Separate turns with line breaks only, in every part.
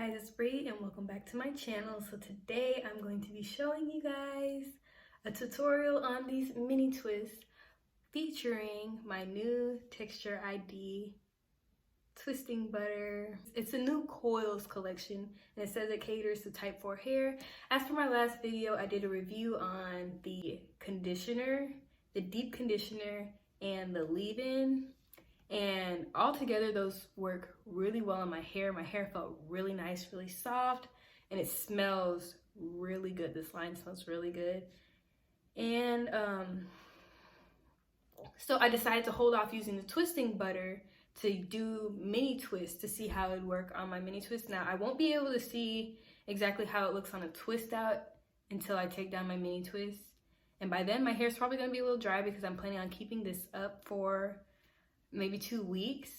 guys, it's Bree and welcome back to my channel. So today I'm going to be showing you guys a tutorial on these mini twists featuring my new Texture ID twisting butter. It's a new coils collection and it says it caters to type 4 hair. As for my last video, I did a review on the conditioner, the deep conditioner, and the leave-in. And all together, those work really well on my hair. My hair felt really nice, really soft, and it smells really good. This line smells really good. And so I decided to hold off using the twisting butter to do mini twists to see how it would work on my mini twist. Now, I won't be able to see exactly how it looks on a twist out until I take down my mini twist. And by then, my hair's probably gonna be a little dry because I'm planning on keeping this up for maybe 2 weeks,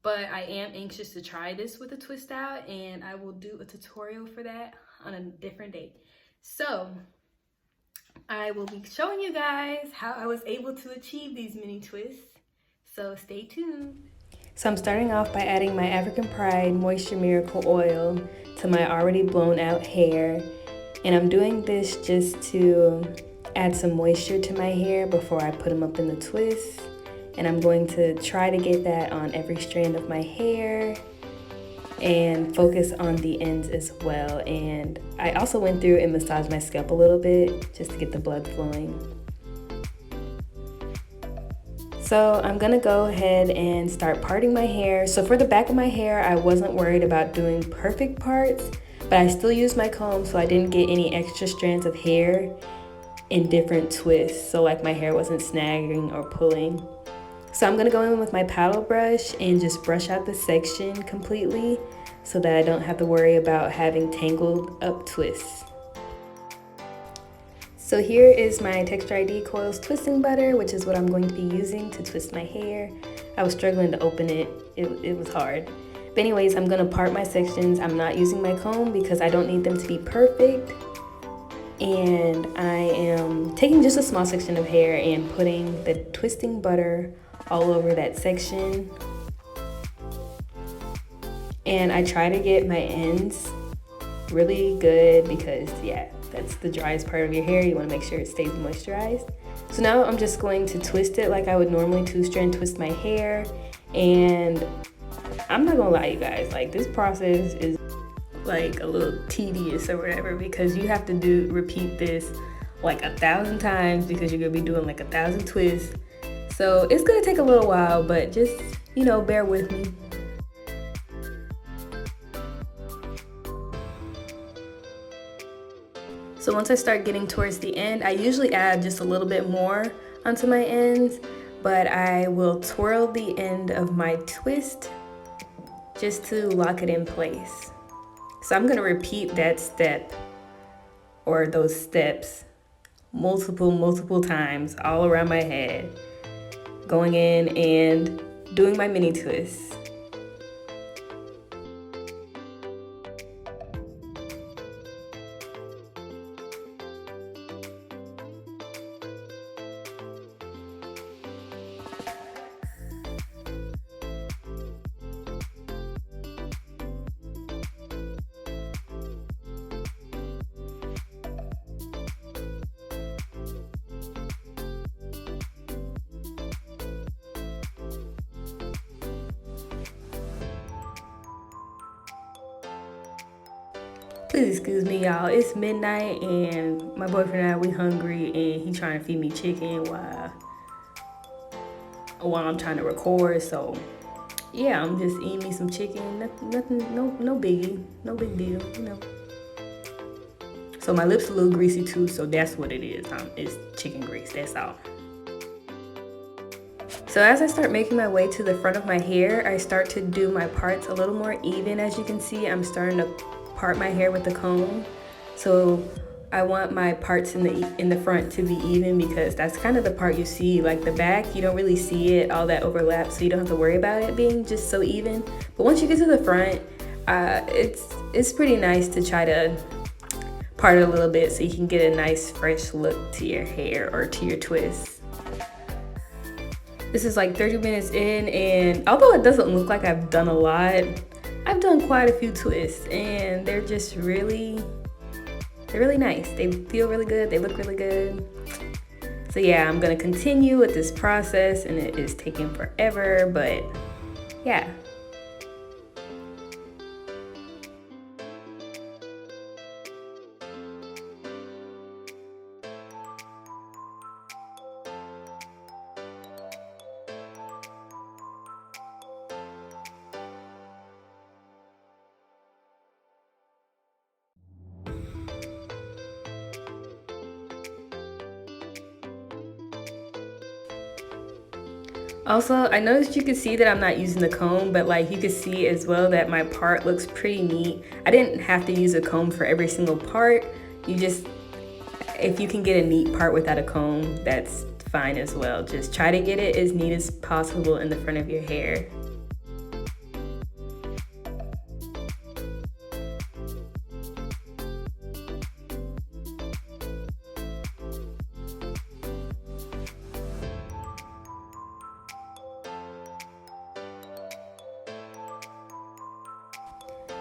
but I am anxious to try this with a twist out, and I will do a tutorial for that on a different date. So I will be showing you guys how I was able to achieve these mini twists, so stay tuned. So I'm starting off by adding my African Pride Moisture Miracle Oil to my already blown out hair, and I'm doing this just to add some moisture to my hair before I put them up in the twist. And I'm going to try to get that on every strand of my hair and focus on the ends as well. And I also went through and massaged my scalp a little bit just to get the blood flowing. So I'm gonna go ahead and start parting my hair. So for the back of my hair, I wasn't worried about doing perfect parts, but I still used my comb so I didn't get any extra strands of hair in different twists. So like my hair wasn't snagging or pulling. So I'm gonna go in with my paddle brush and just brush out the section completely so that I don't have to worry about having tangled up twists. So here is my Texture ID Coils twisting butter, which is what I'm going to be using to twist my hair. I was struggling to open it, it was hard. But anyways, I'm gonna part my sections. I'm not using my comb because I don't need them to be perfect. And I am taking just a small section of hair and putting the twisting butter all over that section. And I try to get my ends really good because yeah, that's the driest part of your hair. You want to make sure it stays moisturized. So now I'm just going to twist it like I would normally 2-strand twist my hair. And I'm not gonna lie, you guys, like this process is like a little tedious or whatever because you have to repeat this like 1,000 times because you're gonna be doing like 1,000 twists. So it's gonna take a little while, but just, you know, bear with me. So once I start getting towards the end, I usually add just a little bit more onto my ends, but I will twirl the end of my twist just to lock it in place. So I'm gonna repeat that step or those steps multiple times all around my head, going in and doing my mini twists. Please excuse me, y'all. It's midnight and my boyfriend and I, we hungry and he trying to feed me chicken while I'm trying to record. So yeah, I'm just eating me some chicken. Nothing, no biggie, no big deal, you know. So my lips a little greasy too, so that's what it is. It's chicken grease, that's all. So as I start making my way to the front of my hair, I start to do my parts a little more even. As you can see, I'm starting to part my hair with the comb. So I want my parts in the front to be even because that's kind of the part you see. Like the back, you don't really see it, all that overlap, so you don't have to worry about it being just so even. But once you get to the front, it's pretty nice to try to part it a little bit so you can get a nice fresh look to your hair or to your twists. This is like 30 minutes in, and although it doesn't look like I've done a lot, I've done quite a few twists and they're just really nice. They feel really good, they look really good. So yeah, I'm gonna continue with this process and it is taking forever, but yeah. Also, I noticed you can see that I'm not using the comb, but like you can see as well that my part looks pretty neat. I didn't have to use a comb for every single part. You just, if you can get a neat part without a comb, that's fine as well. Just try to get it as neat as possible in the front of your hair.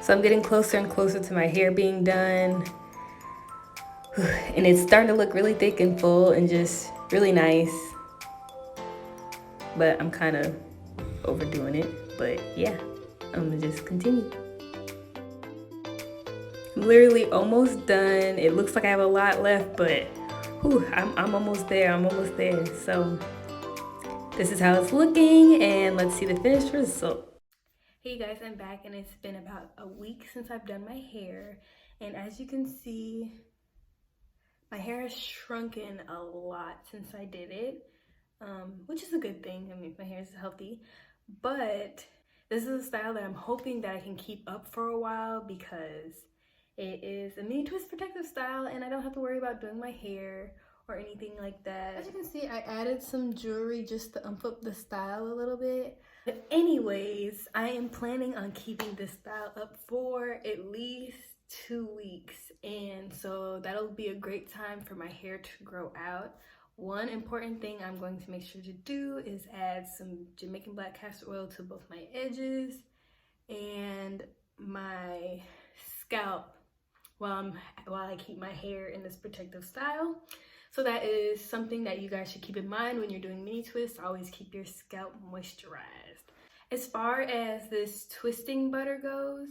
So I'm getting closer and closer to my hair being done. And it's starting to look really thick and full and just really nice. But I'm kind of overdoing it. But yeah, I'm gonna just continue. I'm literally almost done. It looks like I have a lot left, but whew, I'm almost there. I'm almost there. So this is how it's looking, and let's see the finished result. Hey you guys, I'm back and it's been about a week since I've done my hair, and as you can see, my hair has shrunken a lot since I did it, which is a good thing. I mean, my hair is healthy, but this is a style that I'm hoping that I can keep up for a while because it is a mini twist protective style and I don't have to worry about doing my hair or anything like that. As you can see, I added some jewelry just to ump up the style a little bit. But anyways, I am planning on keeping this style up for at least 2 weeks. And so that'll be a great time for my hair to grow out. One important thing I'm going to make sure to do is add some Jamaican black castor oil to both my edges and my scalp while I keep my hair in this protective style. So that is something that you guys should keep in mind when you're doing mini twists. Always keep your scalp moisturized. As far as this twisting butter goes,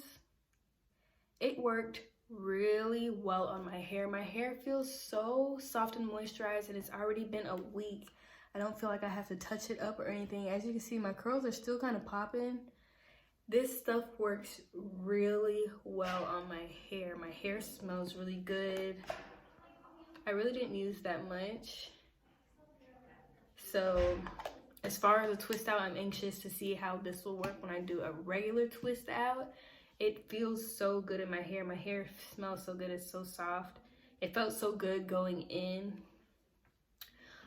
it worked really well on my hair. My hair feels so soft and moisturized and it's already been a week. I don't feel like I have to touch it up or anything. As you can see, my curls are still kind of popping. This stuff works really well on my hair. My hair smells really good. I really didn't use that much. So as far as a twist out, I'm anxious to see how this will work when I do a regular twist out. It feels so good in my hair. My hair smells so good, it's so soft. It felt so good going in.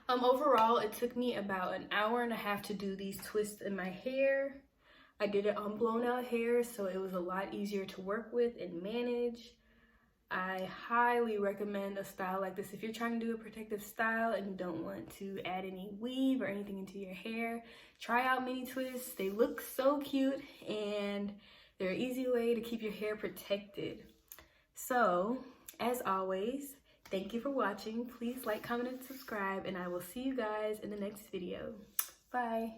Overall, it took me about an hour and a half to do these twists in my hair. I did it on blown out hair, so it was a lot easier to work with and manage. I highly recommend a style like this if you're trying to do a protective style and you don't want to add any weave or anything into your hair. Try out mini twists. They look so cute and they're an easy way to keep your hair protected. So, as always, thank you for watching. Please like, comment, and subscribe, and I will see you guys in the next video. Bye.